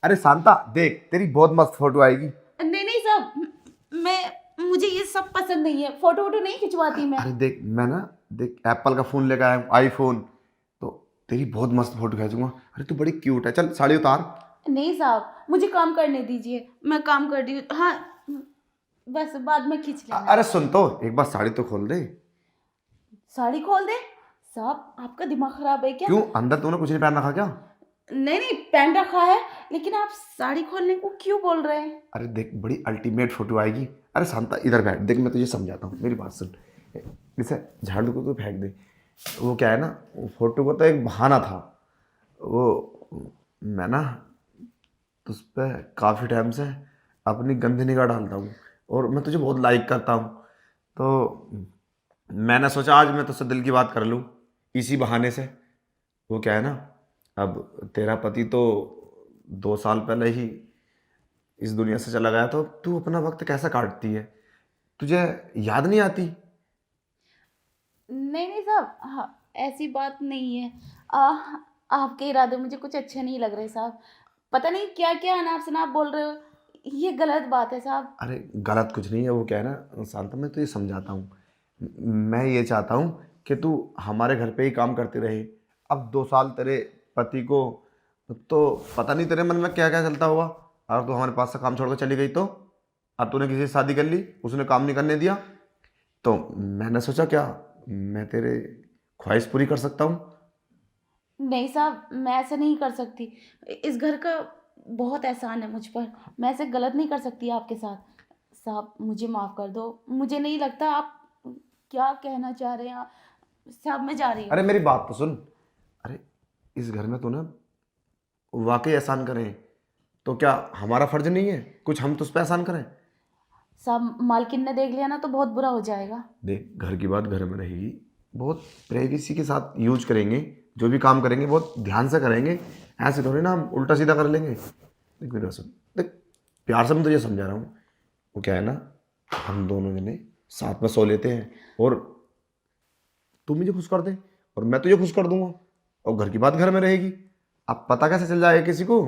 अरे शांता देख, तेरी बहुत मस्त फोटो आएगी। नहीं नहीं साहब, मैं मुझे ये सब पसंद नहीं है, फोटो वोटो नहीं खिंचवाती मैं। अरे देख, मैं ना देख एप्पल का फोन लेकर आया हूँ, आईफोन। तो तेरी बहुत मस्त फोटो खींचूंगा। अरे तू बड़ी क्यूट है, चल साड़ी उतार। नहीं साहब, मुझे काम करने दीजिए, मैं काम कर रही हूँ। हाँ, बस बाद में खींच लेना। अरे सुन तो, एक बार साड़ी तो खोल दे। साड़ी खोल दे? साहब आपका दिमाग खराब है क्या? क्यों, अंदर तूने कुछ नहीं पहन रखा क्या? नहीं नहीं, पहन रखा है, लेकिन आप साड़ी खोलने को क्यों बोल रहे हैं? अरे देख, बड़ी अल्टीमेट फोटो आएगी। अरे शांता इधर बैठ, देख मैं तुझे समझाता हूँ, मेरी बात सुन। इसे झाड़ू को तो फेंक दे। वो क्या है ना, वो फोटो को तो एक बहाना था। वो मैं ना उस पर काफ़ी टाइम से अपनी गंदी निगाह डालता हूँ, और मैं तुझे बहुत लाइक करता हूँ। तो मैंने सोचा आज मैं तुझसे दिल की बात कर लूँ इसी बहाने से। वो क्या है ना, अब तेरा पति तो 2 साल पहले ही इस दुनिया से चला गया, तो तू अपना वक्त कैसा काटती है, तुझे याद नहीं आती? नहीं नहीं साहब, हाँ, ऐसी बात नहीं है। आपके इरादे मुझे कुछ अच्छे नहीं लग रहे साहब। पता नहीं क्या क्या अनाप शनाप बोल रहे हो, ये गलत बात है साहब। अरे गलत कुछ नहीं है। वो क्या है ना शांता, मैं तुझे समझाता हूँ। मैं ये चाहता हूँ कि तू हमारे घर पे ही काम करती रहे। अब 2 साल तेरे पति को तो पता नहीं तेरे मन में क्या क्या चलता होगा। अगर तू हमारे पास से काम छोड़कर चली गई तो, अब तूने किसी से शादी कर ली, उसने काम नहीं करने दिया, तो मैंने सोचा क्या मैं तेरे ख्वाहिश पूरी कर सकता हूँ। नहीं साहब, मैं ऐसे नहीं कर सकती। इस घर का बहुत एहसान है मुझ पर, मैं ऐसे गलत नहीं कर सकती आपके साथ। साहब मुझे माफ़ कर दो, मुझे नहीं लगता आप क्या कहना चाह रहे हैं। साहब मैं जा रही हूँ। अरे मेरी बात तो सुन। अरे इस घर में तू ना वाकई एहसान करें, तो क्या हमारा फर्ज नहीं है कुछ हम तुझ पे एहसान करें? साहब मालकिन ने देख लिया ना तो बहुत बुरा हो जाएगा। देख, घर की बात घर में रहेगी। बहुत प्रेवेसी के साथ यूज करेंगे, जो भी काम करेंगे बहुत ध्यान से करेंगे। ऐसे थोड़ी ना हम उल्टा सीधा कर लेंगे। देख मेरी बात सुन, देख प्यार से मैं तुझे समझा रहा हूँ। वो क्या है ना, हम दोनों जने साथ में सो लेते हैं, और तू मुझे खुश कर दे और मैं तुझे खुश कर दूंगा, और घर की बात घर में रहेगी। अब पता कैसे चल जाएगा किसी को?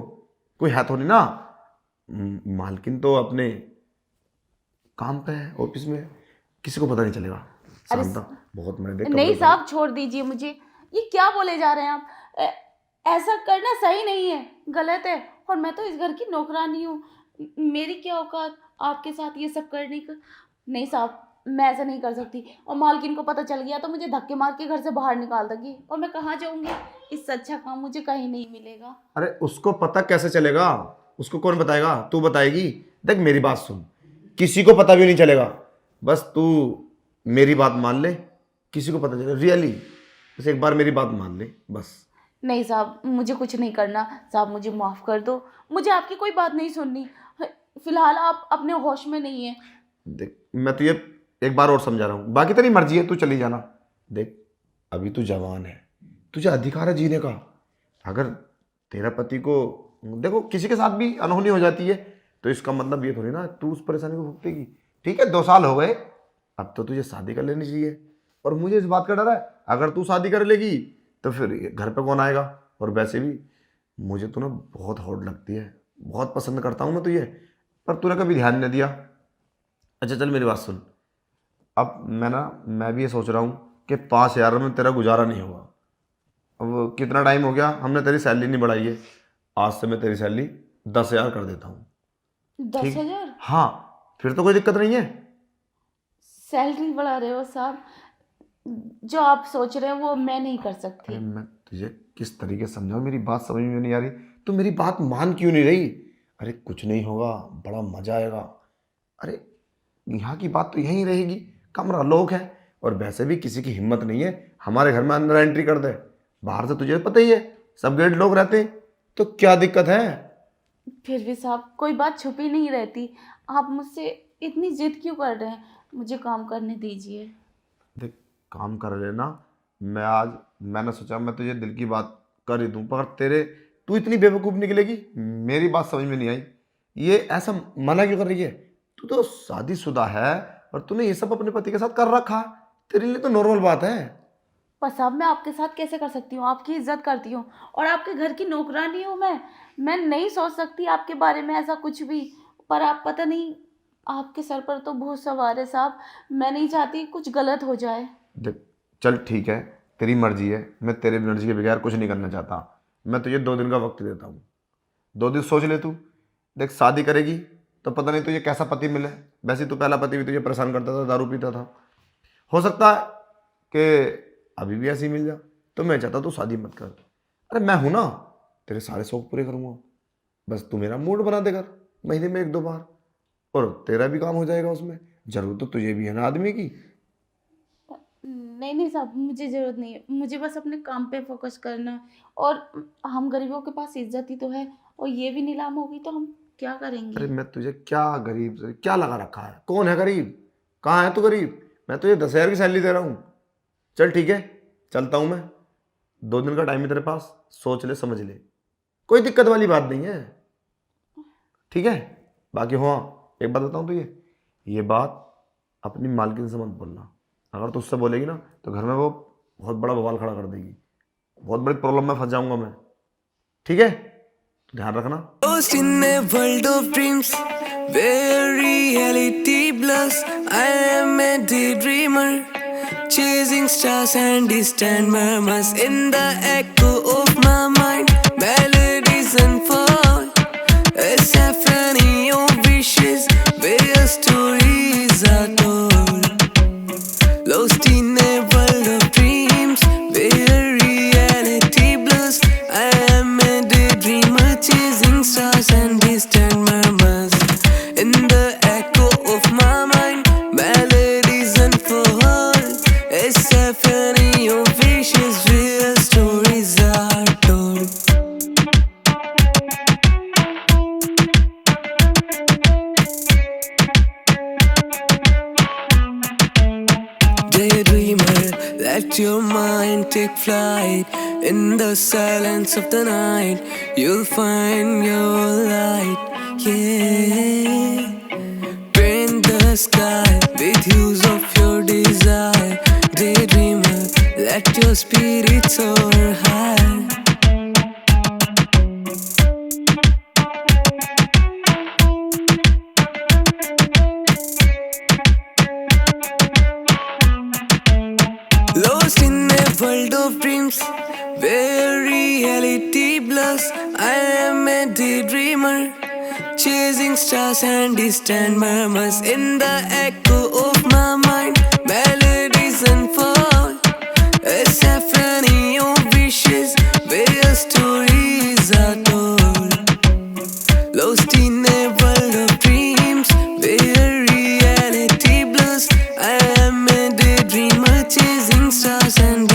कोई है तो नहीं ना। मालकिन तो अपने काम पे है ऑफिस में, किसी को पता नहीं चलेगा। अरे शांता बहुत मैंने देख कपड़े नहीं उतारे। साहब, छोड़ दीजिए मुझे। ये क्या बोले जा रहे हैं आप? ऐसा करना सही नहीं है, गलत है। और मैं तो इस घर की नौकरानी हूँ, मेरी क्या औकात आपके साथ ये सब करने का। नहीं साहब, मैं ऐसा नहीं कर सकती। और मालकिन को पता चल गया तो मुझे धक्के मार के घर से बाहर निकाल देगी, और मैं कहाँ जाऊँगी? इससे अच्छा काम मुझे कहीं नहीं मिलेगा। अरे उसको पता कैसे चलेगा? उसको कौन बताएगा? तू बताएगी। देख मेरी बात सुन, किसी को पता भी नहीं चलेगा। बस तू मेरी बात मान ले, किसी को पता चले रियली, बस एक बार मेरी बात मान ले बस। नहीं साहब, मुझे कुछ नहीं करना। साहब मुझे माफ़ कर दो, मुझे आपकी कोई बात नहीं सुननी। फिलहाल आप अपने होश में नहीं हैं। देख मैं तुझे एक बार और समझा रहा हूँ, बाकी तेरी मर्जी है, तू चली जाना। देख अभी तू जवान है, तुझे अधिकार है जीने का। अगर तेरा पति को देखो किसी के साथ भी अनहोनी हो जाती है, तो इसका मतलब ये थोड़ी ना तू उस परेशानी को भुगतेगी। ठीक है, 2 साल हो गए, अब तो तुझे शादी कर लेनी चाहिए। और मुझे इस बात का डर है, अगर तू शादी कर लेगी तो फिर ये घर पे कौन आएगा? और वैसे भी मुझे तू ना बहुत हॉट लगती है, बहुत पसंद करता हूँ मैं तुझे, पर तूने कभी ध्यान नहीं दिया। अच्छा चल मेरी बात सुन, अब मैं भी ये सोच रहा हूँ कि 5,000 में तेरा गुजारा नहीं होगा। अब कितना टाइम हो गया हमने तेरी सैलरी नहीं बढ़ाई है, आज से मैं तेरी सैलरी 10,000 कर देता हूँ। दस ठीक? हजार हाँ, फिर तो कोई दिक्कत नहीं है। सैलरी बढ़ा रहे हो साहब? जो आप सोच रहे हो वो मैं नहीं कर अरे सकती। मैं तुझे किस तरीके से समझाऊं, मेरी बात समझ में नहीं आ रही? तू मेरी बात मान क्यों नहीं रही? अरे कुछ नहीं होगा, बड़ा मजा आएगा। अरे यहाँ की बात तो यहीं रहेगी, कमरा लोग है, और वैसे भी किसी की हिम्मत नहीं है हमारे घर में अंदर एंट्री कर दे। बाहर से तुझे पता ही है सब गेट लोग रहते हैं, तो क्या दिक्कत है? फिर भी साहब कोई बात छुपी नहीं रहती। आप मुझसे इतनी जिद क्यों कर रहे हैं? मुझे काम करने दीजिए। देख काम कर लेना। मैंने सोचा मैं तुझे दिल की बात कर ही दूं, पर तेरे तू इतनी बेवकूफ़ निकलेगी, मेरी बात समझ में नहीं आई। ये ऐसा मना क्यों कर रही है? तू तो शादीशुदा है, और तूने ये सब अपने पति के साथ कर रखा, तेरे लिए तो नॉर्मल बात है। पर साहब मैं आपके साथ कैसे कर सकती हूँ? आपकी इज्जत करती हूँ और आपके घर की नौकरानी हूँ मैं। मैं नहीं सोच सकती आपके बारे में ऐसा कुछ भी, पर आप पता नहीं, आपके सर पर तो भूत सवार है साहब। मैं नहीं चाहती कुछ गलत हो जाए। देख, चल ठीक है, तेरी मर्जी है, मैं तेरे मर्जी के बगैर कुछ नहीं करना चाहता। मैं तुझे 2 दिन का वक्त देता हूँ, 2 दिन सोच ले तू। देख, शादी करेगी तो पता नहीं तुझे कैसा पति मिले। वैसे तू पहला पति भी तुझे परेशान करता था, दारू पीता था। हो सकता है कि अभी भी ऐसी मिल जा, तो मैं चाहता तू शादी मत कर। अरे मैं हूं ना, तेरे सारे शौक पूरे करूंगा। बस तू मेरा मूड बना दे कर, महीने में 1-2 बार, और तेरा भी काम हो जाएगा उसमें। जरूरत तो तुझे भी है ना आदमी की। नहीं नहीं साहब, मुझे ज़रूरत नहीं है। मुझे बस अपने काम पे फोकस करना है। और हम गरीबों के पास इज्जत ही तो है, और ये भी नीलाम होगी तो हम क्या करेंगे? अरे मैं तुझे क्या गरीब से क्या लगा रखा है? कौन है गरीब? कहाँ है तू गरीब? मैं तुझे 10,000 की सैलरी दे रहा हूँ। चल ठीक है, चलता हूँ मैं। 2 दिन का टाइम है तेरे पास, सोच ले समझ ले, कोई दिक्कत वाली बात नहीं है। ठीक है? बाकी हाँ, एक बात बताऊँ तुझे, ये बात अपनी मालकिन से मत बोलना। अगर तू उससे बोलेगी ना तो घर में वो बहुत बड़ा बवाल खड़ा कर देगी, बहुत बड़ी प्रॉब्लम में फंस जाऊंगा मैं। ठीक है? तो ध्यान रखना। Lost in a world of dreams where reality blurs. I am a daydreamer, chasing stars and distant murmurs in the echo of my mind. Melodies unfold, a symphony of wishes where stories are told. Lost in a world of dreams where reality blurs. I am a daydreamer, chasing stars and distant murmurs in the echo of my mind. Melodies unfold, a symphony of wishes where stories are told. Daydreamer, let your mind take flight. In the silence of the night, you'll find your light. Yeah, paint the sky with hues of your desire. Daydreamer, let your spirit soar high. Lost in a world of dreams where reality blurs. I am a daydreamer, chasing stars and distant murmurs in the echo of my mind. Melodies unfold, a symphony of wishes where stories are told. Lost in a world of dreams where reality blurs. I am a daydreamer, chasing stars and